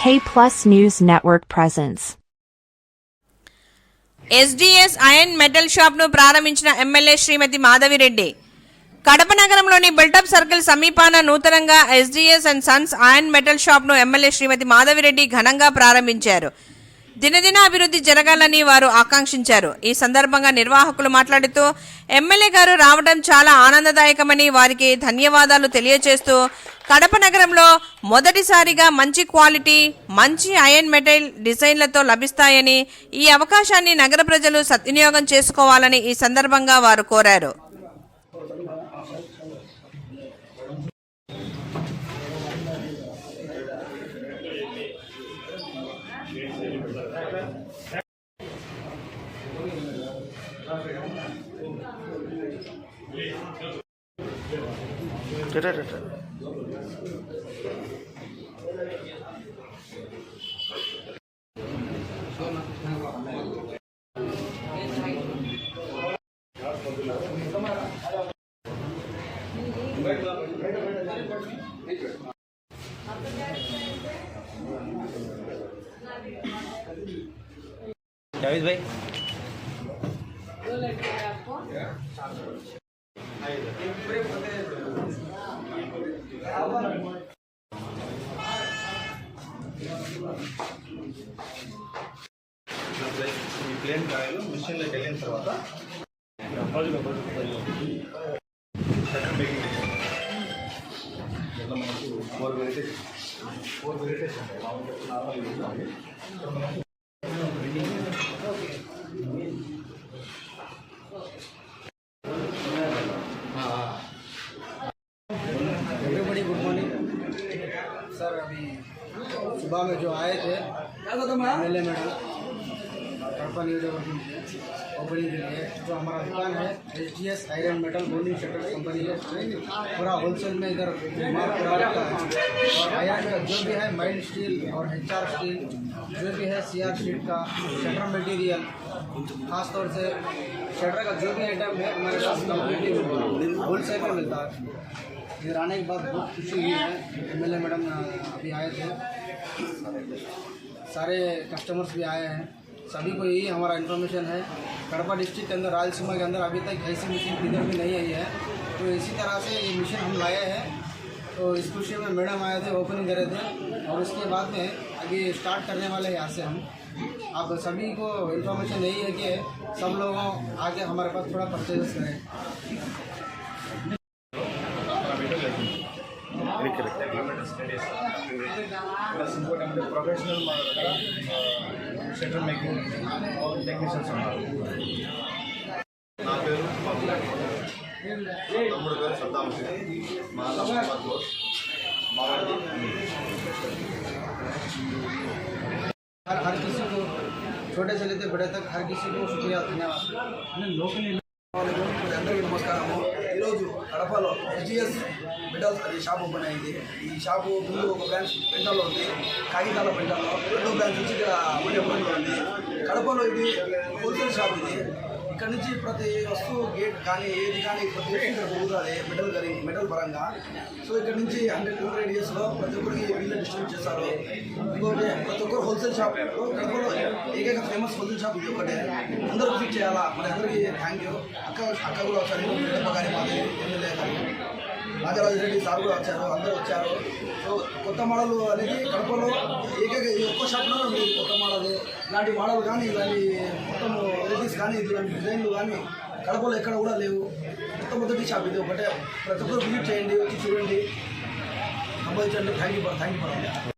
K+ News Network presents. SDS iron metal shop ను ప్రారంభించిన MLA శ్రీమతి మాధవిరెడ్డి. కడప నగరంలోని బిల్డప్ సర్కిల్ సమీపాన నూతనంగా SDS and Sons iron metal shop ను ఎమ్మెల్యే శ్రీమతి మాధవిరెడ్డి ఘనంగా ప్రారంభించారు. దినదిన అభివృద్ధి జరగాలని వారు ఆకాంక్షించారు. ఈ సందర్భంగా నిర్వాహకులు మాట్లాడుతూ ఎమ్మెల్యే గారు రావడం చాలా ఆనందదాయకమని వారికి ధన్యవాదాలు తెలియజేస్తూ కడప నగరంలో మొదటిసారిగా మంచి క్వాలిటీ మంచి ఐరన్ మెటల్ డిజైన్లతో లభిస్తాయని ఈ అవకాశాన్ని నగర ప్రజలు సద్వినియోగం చేసుకోవాలని ఈ సందర్భంగా వారు కోరారు. जावेद भाई ప్లేన్ కాయలు మిషన్లోకి వెళ్ళిన తర్వాత మనకు 4 varieties everybody good morning sir. अभी सुबह में जो आए थे एमएलए मैडम कड़पा नियोजकवर्ग ओपनिंग के लिए जो हमारा दुकान है SDS iron metal boarding shutter company है, पूरा होलसेल में इधर माल पूरा रखता है। और आयरन का जो भी है माइल्ड स्टील और HR स्टील जो भी है CR शीट का शटर मटेरियल, खासतौर से शटर का जो भी आइटम है हमारे पास कम्प्लीटली होलसेल में मिलता है। इधर आने के बाद बहुत खुशी हुई है। एमएलए मैडम अभी आए थे, सारे कस्टमर्स भी आए हैं, सभी को यही हमारा इन्फॉर्मेशन है। कड़पा डिस्ट्रिक्ट के अंदर रायलसीमा के अंदर अभी तक ऐसी मशीन किधर भी नहीं आई है, तो इसी तरह से ये मशीन हम लाए हैं। तो इस खुशी में मैडम आए थे, ओपनिंग करे थे, और उसके बाद में अभी स्टार्ट करने वाले हैं यहाँ से हम। आप सभी को इन्फॉर्मेशन यही है कि सब लोगों आके हमारे पास थोड़ा परचेज करें। ప్లస్ ఇంకోటి అంటే ప్రొఫెషనల్ మన దగ్గర షట్టర్ మేకింగ్ టెక్నీషియన్స్ ఉన్నారు. నా పేరు తమ్ముడు పేరు సద్దాం హుసేన్, మా हर किसी को छोटे से लेते बड़े तक हर किसी को शुक्रिया धन्यवाद। అందరికీ నమస్కారము। ఈరోజు కడపలో SDS మెటల్స్ అది షాప్ ఓపెన్ అయింది। ఈ షాపు ముందు ఒక బ్రాంచ్ పెంటలో ఉంది, కాగితాల పెంటలో, రెండో బ్రాంచ్ వచ్చి ఇక్కడ మణిపూర్లో ఉంది। కడపలో ఇది హోల్సేల్ షాప్ ఇది। ఇక్కడ నుంచి ప్రతి వస్తువు గేట్ కానీ ఏది కానీ ప్రతి వస్తువు ఇక్కడ దొరుకుతుంది మెటల్ పరంగా। సో ఇక్కడ నుంచి 100 km రేడియస్లో ప్రతి ఒక్కరికి వీళ్ళు డిస్ట్రిబ్యూట్ చేస్తారు। ఇంకోటి ప్రతి ఒక్కరు హోల్సేల్ షాప్ కడపలో ఏకైక ఫేమస్ హోల్సేల్ షాప్ ఇది ఒకటే, అందరూ విజిట్ చేయాలా। మరి అందరికీ థ్యాంక్ యూ। అక్క కూడా వచ్చారు, రెడ్డమ్మ గారి మాది ఎమ్మెల్యే గారు రాజరాజ రెడ్డి సార్ కూడా వచ్చారు, అందరూ వచ్చారు। సో కొత్త మోడల్ అనేది కడపలో ఏకైక ఒక్కో షాప్లో ఉంది కొత్త మోడల్। ఇలాంటి మోడల్ కానీ ఇలాంటి మొత్తం వెరైటీస్ కానీ ఇలాంటి డిజైన్లు కానీ కడపలో ఎక్కడ కూడా లేవు। మొట్టమొదటి షాప్ ఇది ఒకటే, ప్రతి ఒక్కరు విజిట్ చేయండి, వచ్చి చూడండి, సంపాదించండి। Thank you for